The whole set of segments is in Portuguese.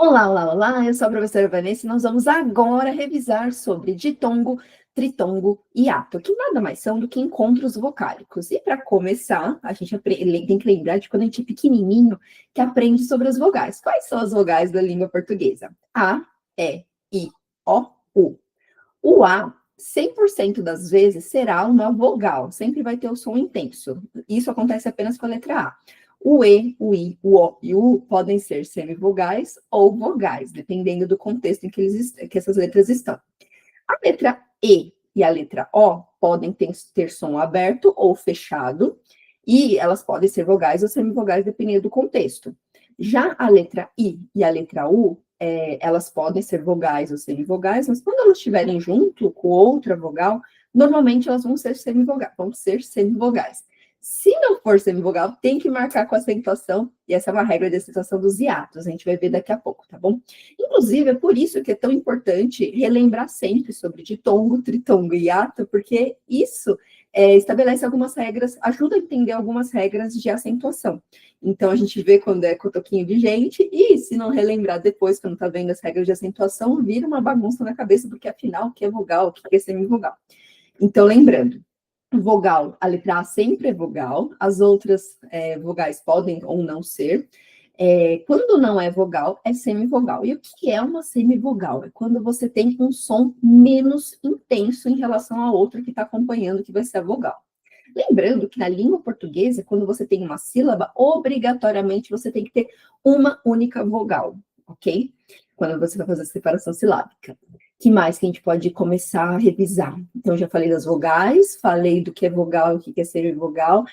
Olá, olá, olá, eu sou a professora Vanessa e nós vamos agora revisar sobre ditongo, tritongo e hiato, que nada mais são do que encontros vocálicos. E para começar, a gente tem que lembrar de quando a gente é pequenininho, que aprende sobre as vogais. Quais são as vogais da língua portuguesa? A, E, I, O, U. O A, 100% das vezes, será uma vogal, sempre vai ter o som intenso. Isso acontece apenas com a letra A. O E, o I, o O e o U podem ser semivogais ou vogais, dependendo do contexto em que essas letras estão. A letra E e a letra O podem ter som aberto ou fechado, e elas podem ser vogais ou semivogais, dependendo do contexto. Já a letra I e a letra U, elas podem ser vogais ou semivogais, mas quando elas estiverem junto com outra vogal, normalmente elas vão ser semivogais. Se não for semivogal, tem que marcar com acentuação, e essa é uma regra de acentuação dos hiatos, a gente vai ver daqui a pouco, tá bom? Inclusive, é por isso que é tão importante relembrar sempre sobre ditongo, tritongo e hiato, porque isso estabelece algumas regras, ajuda a entender algumas regras de acentuação. Então, a gente vê quando é cotoquinho de gente, e se não relembrar depois, quando tá vendo as regras de acentuação, vira uma bagunça na cabeça, porque afinal, o que é vogal, o que é semivogal? Então, lembrando, vogal, a letra A sempre é vogal, as outras vogais podem ou não ser. Quando não é vogal, é semivogal. E o que é uma semivogal? É quando você tem um som menos intenso em relação à outra que está acompanhando, que vai ser a vogal. Lembrando que na língua portuguesa, quando você tem uma sílaba, obrigatoriamente você tem que ter uma única vogal, ok? Quando você vai fazer a separação silábica. Que mais que a gente pode começar a revisar? Então, já falei das vogais, falei do que é vogal e o que é semivogal.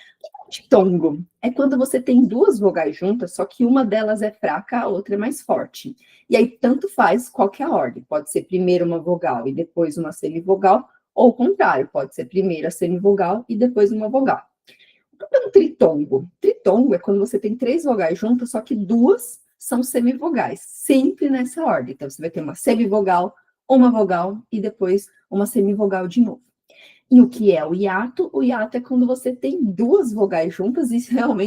Ditongo é quando você tem duas vogais juntas, só que uma delas é fraca, a outra é mais forte. E aí, tanto faz qual que é a ordem. Pode ser primeiro uma vogal e depois uma semivogal, ou o contrário, pode ser primeiro a semivogal e depois uma vogal. O que é um tritongo? Tritongo é quando você tem três vogais juntas, só que duas são semivogais, sempre nessa ordem. Então, você vai ter uma semivogal, uma vogal e depois uma semivogal de novo. E o que é o hiato? O hiato é quando você tem duas vogais juntas, e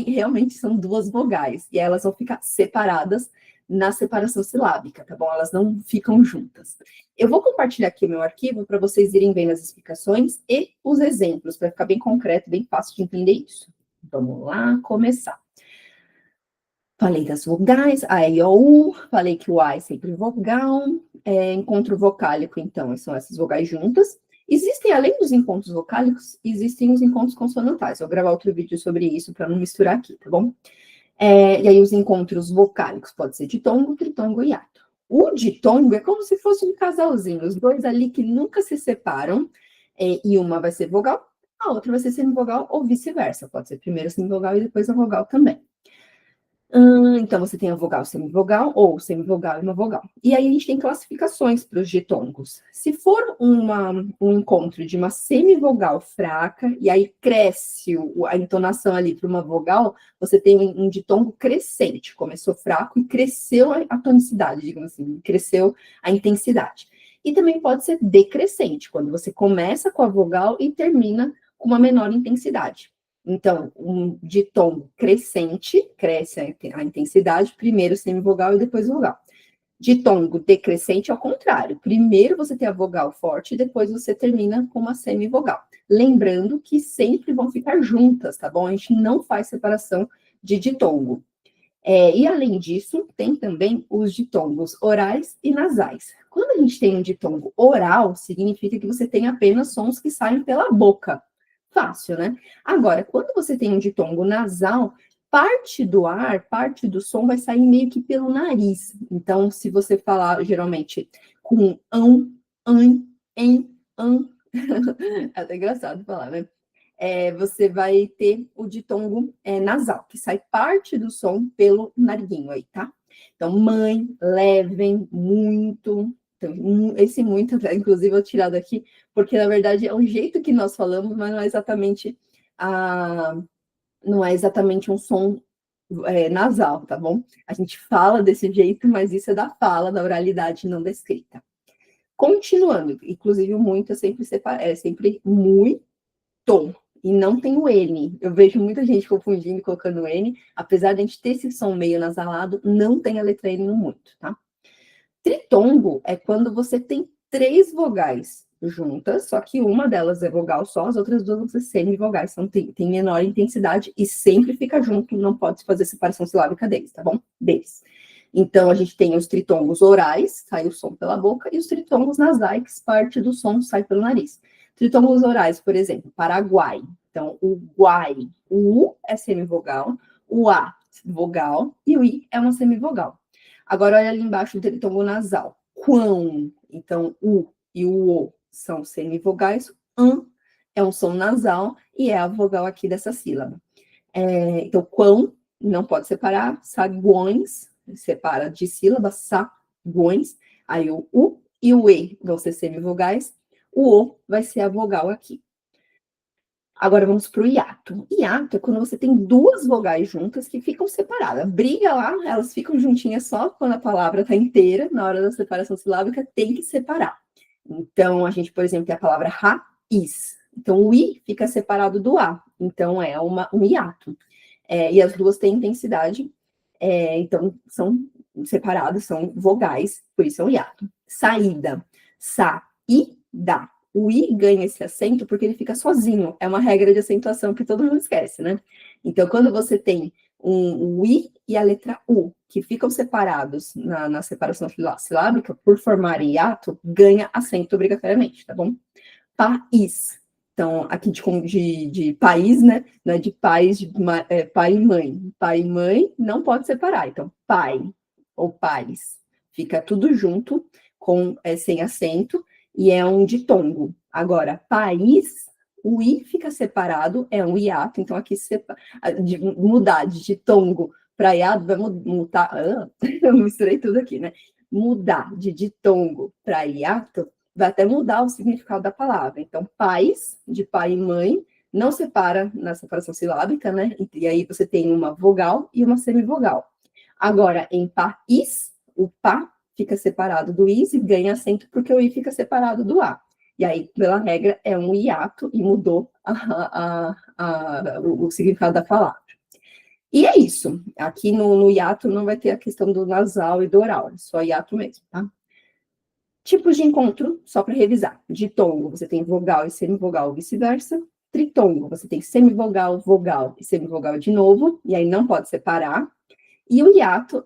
realmente são duas vogais, e elas vão ficar separadas na separação silábica, tá bom? Elas não ficam juntas. Eu vou compartilhar aqui o meu arquivo para vocês irem vendo as explicações e os exemplos, para ficar bem concreto, bem fácil de entender isso. Vamos lá, começar. Falei das vogais, A, E, O, U, falei que o A é sempre vogal, encontro vocálico, então, são essas vogais juntas. Existem, além dos encontros vocálicos, existem os encontros consonantais. Eu vou gravar outro vídeo sobre isso para não misturar aqui, tá bom? E aí os encontros vocálicos pode ser ditongo, tritongo e hiato. O ditongo é como se fosse um casalzinho, os dois ali que nunca se separam, e uma vai ser vogal, a outra vai ser semivogal ou vice-versa. Pode ser primeiro a semivogal e depois a vogal também. Então, você tem a vogal semivogal ou semivogal e uma vogal. E aí, a gente tem classificações para os ditongos. Se for um encontro de uma semivogal fraca, e aí cresce a entonação ali para uma vogal, você tem um ditongo crescente. Começou fraco e cresceu a tonicidade, digamos assim, cresceu a intensidade. E também pode ser decrescente, quando você começa com a vogal e termina com uma menor intensidade. Então, um ditongo crescente, cresce a intensidade, primeiro semivogal e depois vogal. Ditongo decrescente, ao contrário. Primeiro você tem a vogal forte e depois você termina com uma semivogal. Lembrando que sempre vão ficar juntas, tá bom? A gente não faz separação de ditongo. E além disso, tem também os ditongos orais e nasais. Quando a gente tem um ditongo oral, significa que você tem apenas sons que saem pela boca. Fácil, né? Agora, quando você tem um ditongo nasal, parte do ar, parte do som vai sair meio que pelo nariz. Então, se você falar geralmente com an, em, an, é até engraçado falar, né? Você vai ter o ditongo nasal, que sai parte do som pelo nariguinho aí, tá? Então, mãe, levem, muito. Então, esse muito, inclusive, eu tirado aqui, porque, na verdade, é o jeito que nós falamos, mas não é exatamente um som nasal, tá bom? A gente fala desse jeito, mas isso é da fala, da oralidade, não da escrita. Continuando, inclusive, o muito é sempre muito, e não tem o N. Eu vejo muita gente confundindo e colocando N, apesar de a gente ter esse som meio nasalado, não tem a letra N no muito, tá? Tritongo é quando você tem 3 vogais juntas, só que uma delas é vogal só, as outras duas vão ser semivogais, então tem menor intensidade e sempre fica junto, não pode fazer separação silábica deles, tá bom? Deles. Então, a gente tem os tritongos orais, sai o som pela boca, e os tritongos nasais, parte do som sai pelo nariz. Tritongos orais, por exemplo, Paraguai. Então, o guai, o U é semivogal, o A, vogal, e o I é uma semivogal. Agora, olha ali embaixo do tritongo nasal. Quão. Então, U e o O são semivogais. É um som nasal e é a vogal aqui dessa sílaba. Então, quão, não pode separar. Saguões, separa de sílaba. Saguões. Aí o U e o E vão ser semivogais. O O vai ser a vogal aqui. Agora vamos para o hiato. Hiato é quando você tem 2 vogais juntas que ficam separadas. Briga lá, elas ficam juntinhas só quando a palavra está inteira. Na hora da separação silábica, tem que separar. Então, a gente, por exemplo, tem a palavra raiz. Então, o I fica separado do A. Então, é um hiato. E as duas têm intensidade. Então, são separadas, são vogais, por isso é um hiato. Saída. Sa-i-da. O I ganha esse acento porque ele fica sozinho. É uma regra de acentuação que todo mundo esquece, né? Então, quando você tem o I e a letra U, que ficam separados na separação silábica, por formarem hiato, ganha acento obrigatoriamente, tá bom? País. Então, aqui de país, né? Não é de pais, pai e mãe. Pai e mãe não pode separar. Então, pai ou pais. Fica tudo junto, sem acento, e é um ditongo. Agora, país, o I fica separado, é um hiato, então aqui mudar de ditongo para hiato, vai mudar, eu misturei tudo aqui, né? Mudar de ditongo para hiato, vai até mudar o significado da palavra. Então, pais, de pai e mãe, não separa na separação silábica, né? E aí você tem uma vogal e uma semivogal. Agora, em país, o pá fica separado do is e ganha acento porque o i fica separado do a. E aí, pela regra, é um hiato e mudou o significado da palavra. E é isso. Aqui no hiato não vai ter a questão do nasal e do oral, é só hiato mesmo, tá? Tipos de encontro, só para revisar. Ditongo, você tem vogal e semivogal, vice-versa. Tritongo, você tem semivogal, vogal e semivogal de novo, e aí não pode separar. E o hiato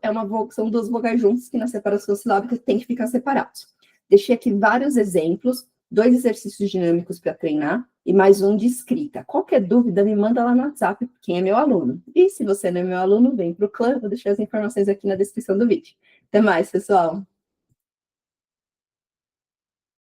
são 2 vogais juntos que na separação silábica tem que ficar separados. Deixei aqui vários exemplos, 2 exercícios dinâmicos para treinar e mais um de escrita. Qualquer dúvida, me manda lá no WhatsApp, quem é meu aluno. E se você não é meu aluno, vem para o clã, vou deixar as informações aqui na descrição do vídeo. Até mais, pessoal!